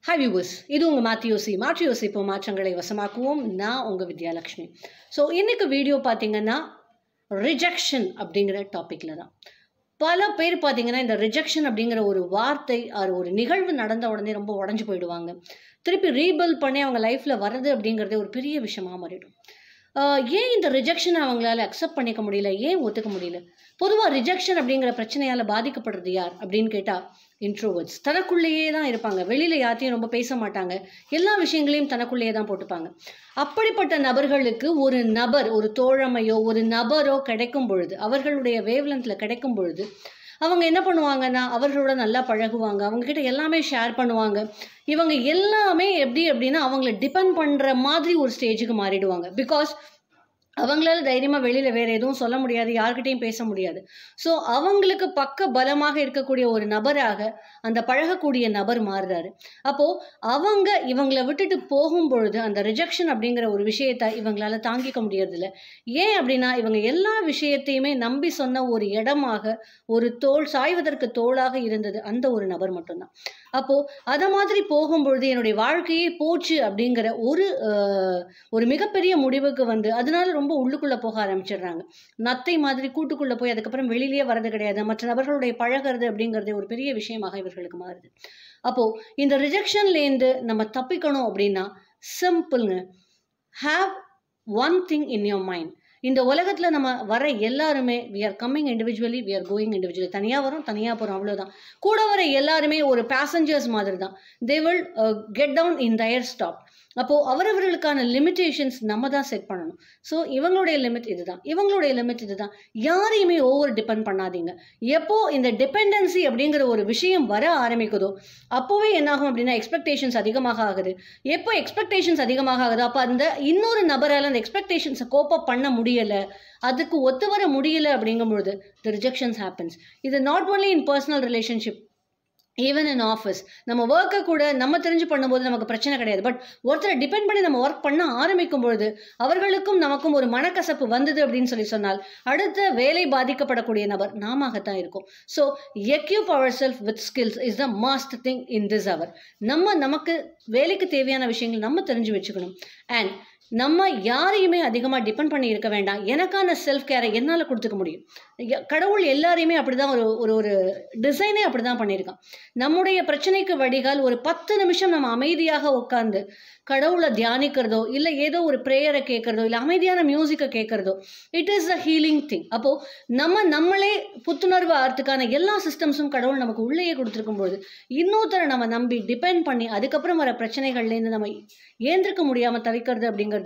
Hi viewers, இது உங்கள் மாற்றி யோசிப்போம் மாற்றங்களை வசமாக்குவோம். நான் உங்கள் வித்யாலக்ஷ்மி. ஸோ இன்னைக்கு வீடியோ பார்த்தீங்கன்னா ரிஜெக்ஷன் அப்படிங்கிற டாப்பிக்கில் தான். பல பேர் பார்த்தீங்கன்னா இந்த ரிஜெக்ஷன் அப்படிங்கிற ஒரு வார்த்தை ஒரு நிகழ்வு நடந்த உடனே ரொம்ப உடஞ்சி போயிடுவாங்க. திருப்பி ரீபில் பண்ணி அவங்க லைஃப்பில் வர்றது அப்படிங்கிறதே ஒரு பெரிய விஷயமா மாறிடும். ஏன் இந்த ரிஜெக்ஷனை அவங்களால அக்செப்ட் பண்ணிக்க முடியல, ஏன் ஒத்துக்க முடியல? பொதுவாக ரிஜெக்ஷன் அப்படிங்கிற பிரச்சனையால் பாதிக்கப்படுறது யார் அப்படின்னு கேட்டால் இன்ட்ரோவர்ட்ஸ். தனக்குள்ளேயே தான் இருப்பாங்க, வெளியில் யார்த்தையும் ரொம்ப பேச மாட்டாங்க, எல்லா விஷயங்களையும் தனக்குள்ளேயே தான் போட்டுப்பாங்க. அப்படிப்பட்ட நபர்களுக்கு ஒரு நபர், ஒரு தோழமையோ ஒரு நபரோ கிடைக்கும் பொழுது, அவர்களுடைய வேவ்லென்த்தில் கிடைக்கும் பொழுது அவங்க என்ன பண்ணுவாங்கன்னா அவர்களோட நல்லா பழகுவாங்க, அவங்கக்கிட்ட எல்லாமே ஷேர் பண்ணுவாங்க. இவங்க எல்லாமே எப்படி அப்படின்னா அவங்கள டிபெண்ட் பண்ணுற மாதிரி ஒரு ஸ்டேஜுக்கு மாறிடுவாங்க. பிகாஸ் அவங்களால தைரியமாக வெளியில் வேறு எதுவும் சொல்ல முடியாது, யார்கிட்டையும் பேச முடியாது. ஸோ அவங்களுக்கு பக்க பலமாக இருக்கக்கூடிய ஒரு நபராக அந்த பழகக்கூடிய நபர் மாறுறாரு. அப்போது அவங்க இவங்களை விட்டுட்டு போகும் பொழுது அந்த ரிஜெக்ஷன் அப்படிங்கிற ஒரு விஷயத்தை இவங்களால தாங்கிக்க முடியறதில்ல. ஏன் அப்படின்னா இவங்க எல்லா விஷயத்தையுமே நம்பி சொன்ன ஒரு இடமாக, ஒரு சாய்வதற்கு தோளாக இருந்தது அந்த ஒரு நபர் மட்டும்தான். அப்போது அதை மாதிரி போகும்பொழுது என்னுடைய வாழ்க்கையே போச்சு அப்படிங்கிற ஒரு மிகப்பெரிய முடிவுக்கு வந்து அதனால ரொம்ப உள்ளுக்குள்ளே போக ஆரம்பிச்சிடுறாங்க. நத்தை மாதிரி கூட்டுக்குள்ளே போய் அதுக்கப்புறம் வெளியிலேயே வர்றது கிடையாது. மற்ற நபர்களுடைய பழகிறது அப்படிங்கிறது ஒரு பெரிய விஷயமாக இவர்களுக்கு மாறுது. அப்போது இந்த ரிஜெக்ஷன்லேருந்து நம்ம தப்பிக்கணும் அப்படின்னா சிம்பிள்ங்க. Have one thing in your mind. இந்த உலகத்தில் நம்ம வர எல்லாருமே we are coming individually, we are going individually. தனியாக வரும், தனியாக போகிறோம், அவ்வளோதான். கூட வர எல்லாருமே ஒரு பேசஞ்சர்ஸ் மாதிரி தான். they will get down in their stop. அப்போது அவரவர்களுக்கான லிமிட்டேஷன்ஸ் நம்ம தான் செட் பண்ணணும். ஸோ இவங்களுடைய லிமிட் இதுதான், இவங்களுடைய லிமிட் இதுதான். யாரையுமே ஓவர் டிபெண்ட் பண்ணாதீங்க. எப்போ இந்த டிபெண்டன்சி அப்படிங்கிற ஒரு விஷயம் வர ஆரம்பிக்குதோ அப்போவே என்னாகும் அப்படின்னா எக்ஸ்பெக்டேஷன்ஸ் அதிகமாக ஆகுது. எப்போ எக்ஸ்பெக்டேஷன்ஸ் அதிகமாக ஆகுது அப்போ அந்த இன்னொரு நபரால் அந்த எக்ஸ்பெக்டேஷன்ஸை கோப்பப் பண்ண முடியலை, அதுக்கு ஒத்து வர முடியலை அப்படிங்கும்பொழுது the rejections happens. இது not only in personal relationship, even in office. நம்ம ஒர்க்கை கூட நம்ம தெரிஞ்சு பண்ணும்போது நமக்கு பிரச்சனை கிடையாது. பட் ஒருத்தரை டிபெண்ட் பண்ணி நம்ம ஒர்க் பண்ண ஆரம்பிக்கும் பொழுது அவர்களுக்கும் நமக்கும் ஒரு மனக்கசப்பு வந்தது அப்படின்னு சொன்னால் அடுத்த வேலை பாதிக்கப்படக்கூடிய நபர் நாமத்தான் இருக்கும். So equip our self with skills is the must thing in this hour. நமக்கு வேலைக்கு தேவையான விஷயங்கள் நம்ம தெரிஞ்சு வச்சுக்கணும். அண்ட் நம்ம யாரையுமே அதிகமாக டிபெண்ட் பண்ணி இருக்க வேண்டாம். எனக்கான செல்ஃப் கேரை என்னால் கொடுத்துக்க முடியும். கடவுள் எல்லாரையுமே அப்படி தான் ஒரு டிசைனே அப்படி தான் பண்ணியிருக்கான். நம்முடைய பிரச்சனைக்கு வடிகால் ஒரு 10 நிமிஷம் நம்ம அமைதியாக உட்காந்து கடவுளை தியானிக்கிறதோ இல்லை ஏதோ ஒரு ப்ரேயரை கேட்குறதோ இல்லை அமைதியான மியூசிக்கை கேட்குறதோ it is a healing thing. அப்போது நம்மளே புத்துணர்வு ஆகிறதுக்கான எல்லா சிஸ்டம்ஸும் கடவுள் நமக்கு உள்ளேயே கொடுத்துருக்கும்போது இன்னொருத்தரை நம்ம நம்பி டிபெண்ட் பண்ணி அதுக்கப்புறம் வர பிரச்சனைகள்லேருந்து நம்ம ஏந்திருக்க முடியாமல் தவிக்கிறது அப்படிங்கிறது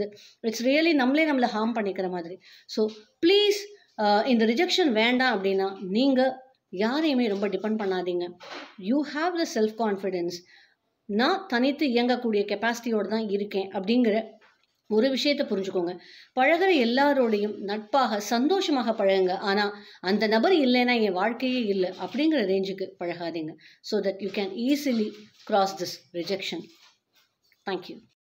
இட்ஸ் ரியலி நம்மளை ஹார்ம் பண்ணிக்கிற மாதிரி. ஸோ ப்ளீஸ் இந்த ரிஜெக்ஷன் வேண்டாம் அப்படின்னா நீங்கள் யாரையுமே ரொம்ப டிபெண்ட் பண்ணாதீங்க. You have the self confidence. நான் தனித்து இயங்கக்கூடிய கெப்பாசிட்டியோடு தான் இருக்கேன் அப்படிங்கிற ஒரு விஷயத்தை புரிஞ்சுக்கோங்க. பழகிற எல்லாரோடையும் நட்பாக சந்தோஷமாக பழகுங்க. ஆனால் அந்த நபர் இல்லைன்னா என் வாழ்க்கையே இல்லை அப்படிங்கிற ரேஞ்சுக்கு பழகாதீங்க. So that you can easily cross this rejection. Thank you.